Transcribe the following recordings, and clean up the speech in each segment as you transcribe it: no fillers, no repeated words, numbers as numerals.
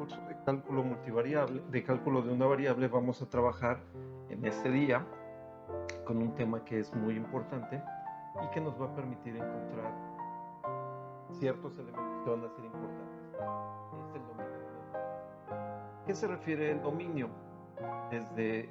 curso de cálculo multivariable, de cálculo de una variable, vamos a trabajar en este día con un tema que es muy importante y que nos va a permitir encontrar ciertos elementos que van a ser importantes. Es el dominio. ¿Qué se refiere el dominio? Desde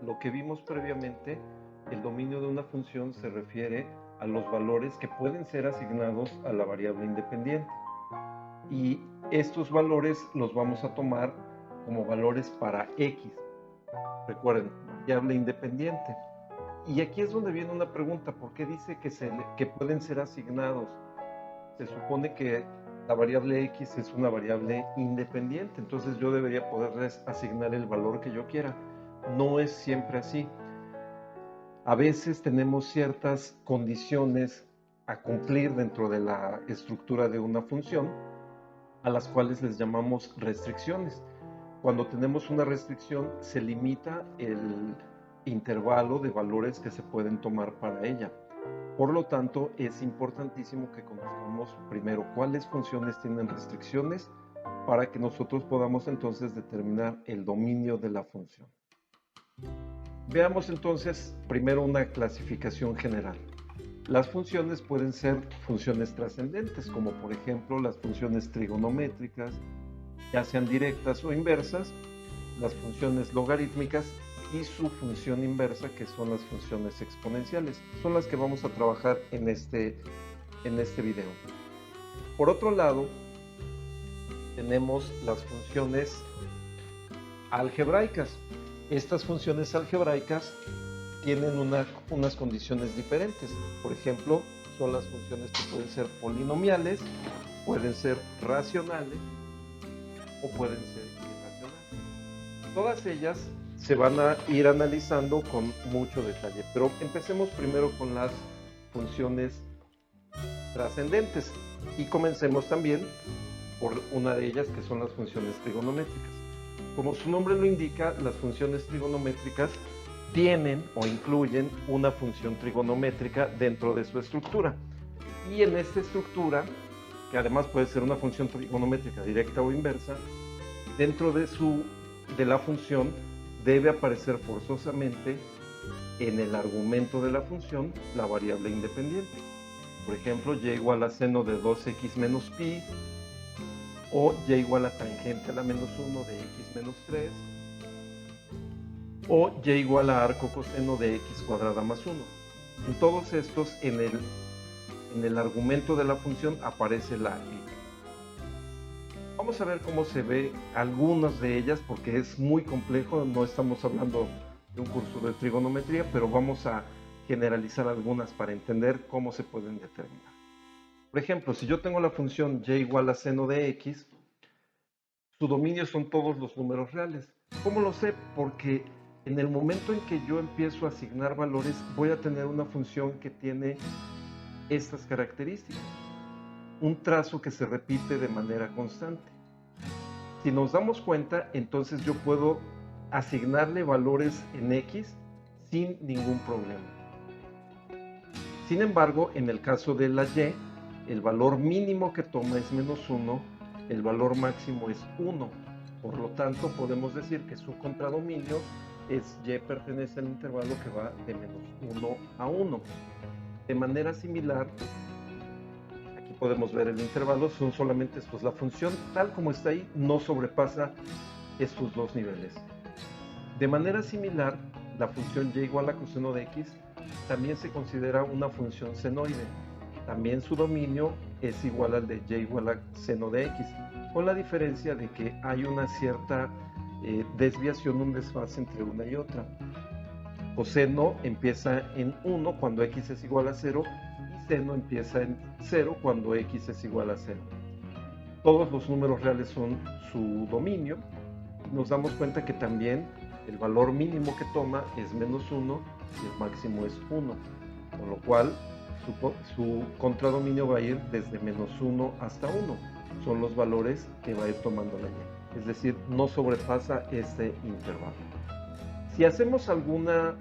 lo que vimos previamente, el dominio de una función se refiere a los valores que pueden ser asignados a la variable independiente. Y estos valores los vamos a tomar como valores para x. Recuerden, variable independiente. Y aquí es donde viene una pregunta: ¿por qué dice que pueden ser asignados? Se supone que la variable x es una variable independiente, entonces yo debería poderles asignar el valor que yo quiera. No es siempre así. A veces tenemos ciertas condiciones a cumplir dentro de la estructura de una función, a las cuales les llamamos restricciones. Cuando tenemos una restricción, se limita el intervalo de valores que se pueden tomar para ella. Por lo tanto, es importantísimo que conozcamos primero cuáles funciones tienen restricciones para que nosotros podamos entonces determinar el dominio de la función. Veamos entonces primero una clasificación general. Las funciones pueden ser funciones trascendentes, como por ejemplo las funciones trigonométricas, ya sean directas o inversas, las funciones logarítmicas y su función inversa, que son las funciones exponenciales. Son las que vamos a trabajar en este video. Por otro lado, tenemos las funciones algebraicas. Estas funciones algebraicas tienen unas condiciones diferentes. Por ejemplo, son las funciones que pueden ser polinomiales, pueden ser racionales o pueden ser irracionales. Todas ellas se van a ir analizando con mucho detalle, pero empecemos primero con las funciones trascendentes y comencemos también por una de ellas, que son las funciones trigonométricas. Como su nombre lo indica, las funciones trigonométricas tienen o incluyen una función trigonométrica dentro de su estructura. Y en esta estructura, que además puede ser una función trigonométrica directa o inversa, dentro de la función debe aparecer forzosamente en el argumento de la función la variable independiente. Por ejemplo, y igual a seno de 2x menos pi, o y igual a tangente a la menos 1 de x menos 3, o y igual a arco coseno de x cuadrada más 1. En todos estos, en el argumento de la función aparece la x. Vamos a ver cómo se ve algunas de ellas, porque es muy complejo. No estamos hablando de un curso de trigonometría, pero vamos a generalizar algunas para entender cómo se pueden determinar. Por ejemplo, si yo tengo la función y igual a seno de x, su dominio son todos los números reales. ¿Cómo lo sé? Porque en el momento en que yo empiezo a asignar valores, voy a tener una función que tiene estas características. Un trazo que se repite de manera constante. Si nos damos cuenta, entonces yo puedo asignarle valores en x sin ningún problema. Sin embargo, en el caso de la y, el valor mínimo que toma es menos 1, el valor máximo es 1. Por lo tanto, podemos decir que su contradominio es y pertenece al intervalo que va de menos 1 a 1. De manera similar, aquí podemos ver el intervalo, son solamente estos. La función tal como está ahí no sobrepasa estos dos niveles. De manera similar, la función y igual a coseno de x también se considera una función senoide. También su dominio es igual al de y igual a seno de x, con la diferencia de que hay una cierta desviación, un desfase entre una y otra. Coseno empieza en 1 cuando x es igual a 0 y seno empieza en 0 cuando x es igual a 0. Todos los números reales son su dominio. Nos damos cuenta que también el valor mínimo que toma es menos 1 y el máximo es 1, con lo cual su contradominio va a ir desde menos 1 hasta 1. Son los valores que va a ir tomando la y. Es decir, no sobrepasa este intervalo. Si hacemos alguna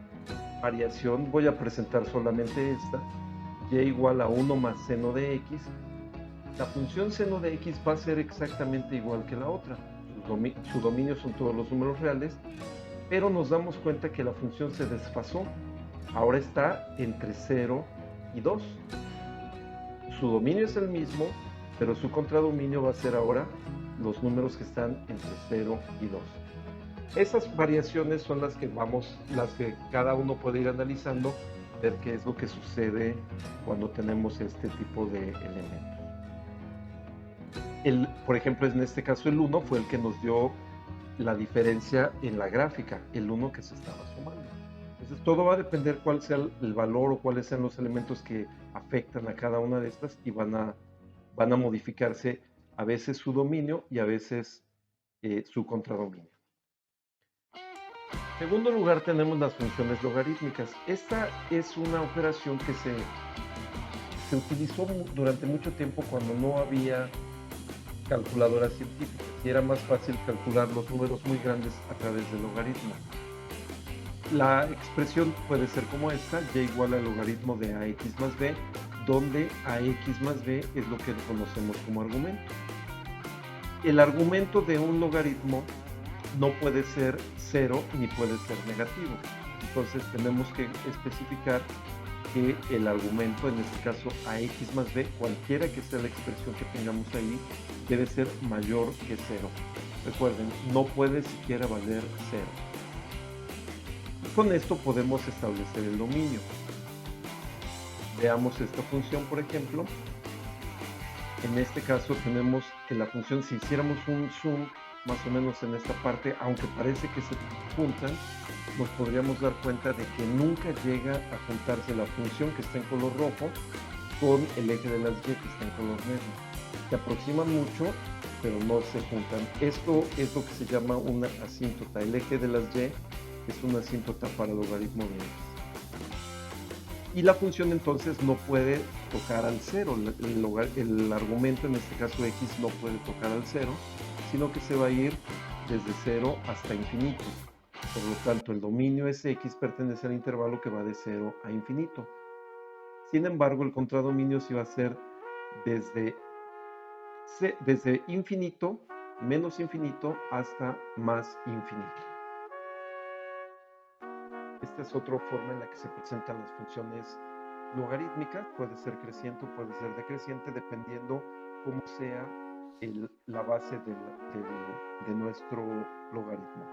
variación, voy a presentar solamente esta, y igual a 1 más seno de x. La función seno de x va a ser exactamente igual que la otra. su dominio son todos los números reales, pero nos damos cuenta que la función se desfasó. Ahora está entre 0 y 2. Su dominio es el mismo, pero su contradominio va a ser ahora los números que están entre 0 y 2. Esas variaciones son las que cada uno puede ir analizando, ver qué es lo que sucede cuando tenemos este tipo de elementos. Por ejemplo, en este caso el 1 fue el que nos dio la diferencia en la gráfica, el 1 que se estaba sumando. Entonces todo va a depender cuál sea el valor o cuáles sean los elementos que afectan a cada una de estas y van a modificarse a veces su dominio y a veces su contradominio. En segundo lugar tenemos las funciones logarítmicas. Esta es una operación que se utilizó durante mucho tiempo cuando no había calculadoras científicas y era más fácil calcular los números muy grandes a través del logaritmo. La expresión puede ser como esta, y igual al logaritmo de ax más b, donde ax más b es lo que conocemos como argumento. El argumento de un logaritmo no puede ser 0 ni puede ser negativo. Entonces tenemos que especificar que el argumento, en este caso ax más b, cualquiera que sea la expresión que tengamos ahí, debe ser mayor que 0. Recuerden, no puede siquiera valer 0. Con esto podemos establecer el dominio. Veamos esta función, por ejemplo. En este caso tenemos que la función, si hiciéramos un zoom más o menos en esta parte, aunque parece que se juntan, nos podríamos dar cuenta de que nunca llega a juntarse la función que está en color rojo con el eje de las y que está en color negro. Se aproximan mucho, pero no se juntan. Esto es lo que se llama una asíntota. El eje de las y es una asíntota para el logaritmo de x. Y la función entonces no puede tocar al 0. El argumento, en este caso x, no puede tocar al 0, sino que se va a ir desde 0 hasta infinito. Por lo tanto, el dominio es x, pertenece al intervalo que va de 0 a infinito. Sin embargo, el contradominio sí va a ser desde infinito, menos infinito, hasta más infinito. Esta es otra forma en la que se presentan las funciones logarítmicas. Puede ser creciente o puede ser decreciente, dependiendo cómo sea la base de nuestro logaritmo.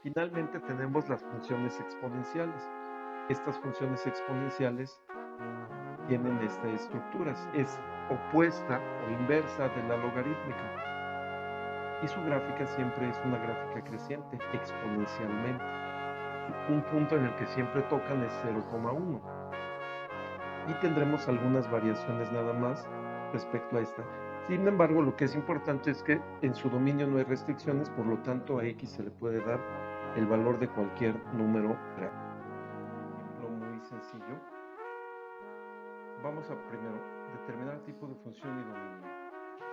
Finalmente tenemos las funciones exponenciales. Estas funciones exponenciales tienen estas estructuras. Es opuesta o inversa de la logarítmica. Y su gráfica siempre es una gráfica creciente, exponencialmente. Un punto en el que siempre tocan es 0,1. Y tendremos algunas variaciones nada más respecto a esta. Sin embargo, lo que es importante es que en su dominio no hay restricciones, por lo tanto a x se le puede dar el valor de cualquier número real. Un ejemplo muy sencillo. Vamos a primero determinar el tipo de función y dominio.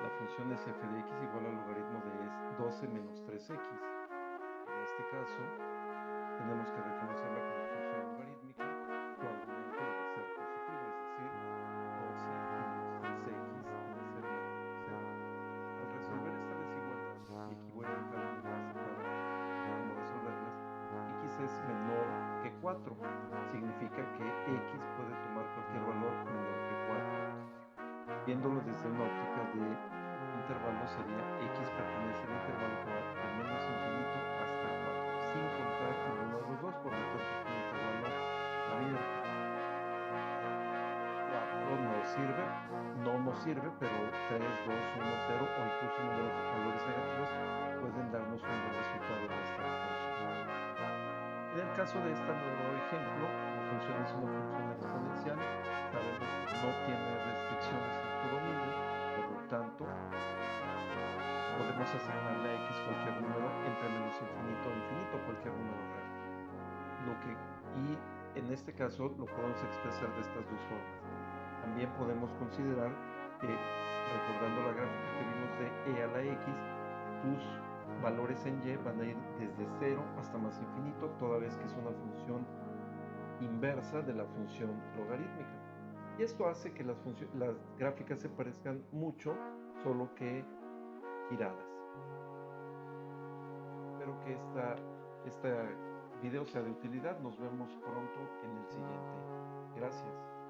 La función es f de x igual al logaritmo de 12 menos 3x. En este caso, tenemos que reconocerla como función logarítmica. Su argumento debe ser positivo, es decir, 12 menos 3x debe ser menor que 0. Al resolver esta desigualdad, y aquí voy a dejar un enlace para cómo resolverlas, x es menor que 4. Significa que x puede tomar cualquier valor menor que 4. Viéndolo desde una óptica de intervalo, sería x pertenece al intervalo que va de menos infinito hasta 4, sin contar ninguno de los dos, por lo tanto es un intervalo abierto. 4 no sirve, no nos sirve, pero 3, 2, 1, 0 o incluso valores negativos pueden darnos un buen resultado de esta función. En el caso de este nuevo ejemplo, la función es una función exponencial, sabemos que no tiene restricciones en su dominio, por lo tanto podemos asignarle a x cualquier número entre menos infinito o infinito, cualquier número real. Y en este caso lo podemos expresar de estas dos formas. También podemos considerar que, recordando la gráfica que vimos de e a la x, tus valores en y van a ir desde 0 hasta más infinito, toda vez que es una función inversa de la función logarítmica. Y esto hace que las gráficas se parezcan mucho, solo que giradas. que este video sea de utilidad. Nos vemos pronto en el siguiente. Gracias.